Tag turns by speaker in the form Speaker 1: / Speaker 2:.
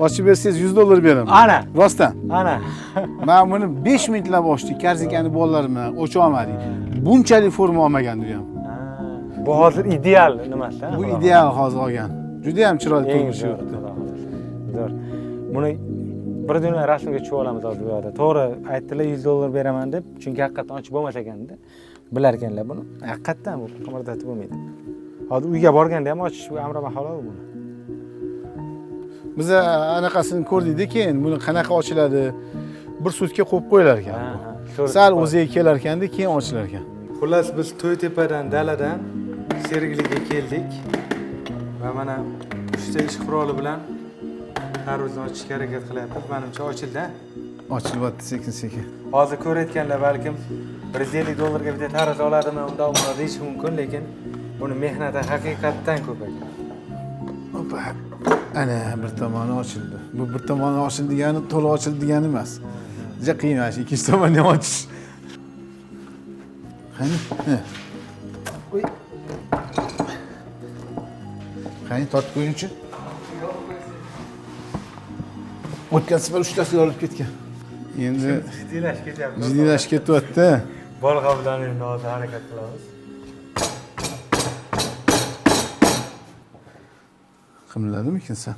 Speaker 1: Ochib bersangiz $100 beraman.
Speaker 2: Ana.
Speaker 1: Rostdan.
Speaker 2: Ana.
Speaker 1: Men buni 5 minutlar ochdik. Karzikani bolalar bilan ocha olmadik. Bunchalik forma olmagandi bu ham.
Speaker 2: Bu hozir ideal nimasi?
Speaker 1: Bu ideal hozir olgan. Juda ham chiroyli turmush yuribdi.
Speaker 2: Zo'r. Buni bir dunyo rasmga tushib olamiz hozir bu yerda. To'g'ri aytdilar $100 beraman deb, chunki haqiqatan ochib bo'lmas ekanda. Bilar ekanlar buni. Haqiqatan bu qimmatli bo'lmaydi. Hozir uyga borganda ham ochish amri mahol buni.
Speaker 1: Biz anaqasini ko'rdik-da, keyin buni qanaqa ochiladi? Bir sutka qo'yib qo'yilar ekan. Sal o'ziga kelar ekanda, keyin ochilar ekan.
Speaker 2: Xullas biz To'ytepadan daladan Sergeliga keldik va mana uchta ish quroli bilan tarvuzni ochishga harakat qilyapmiz. Menimcha ochildi.
Speaker 1: Ochilyapti sekin-sekin.
Speaker 2: Hozir ko'rayotganlar balkim $150 bitta tarvuz oladimi, undan buni deyish mumkin, lekin buni mehnati haqiqatdan ko'p ekan.
Speaker 1: Opa. Ana bir tomoni ochildi. Bu bir tomoni ochildi degani to'liq ochildi degani emas. Juda qiyin mana shu ikkinchi tomonni ham ochish. Qani? Uy. Qani tortib qo'yingchi. O'tgan safar 3 tasini olib ketgan. Endi
Speaker 2: Jiddiylashib ketyapti.
Speaker 1: jiddiylashib ketyapti.
Speaker 2: Bolg'a bilan endi hozir harakat qilamiz.
Speaker 1: Qimilladimikin sen?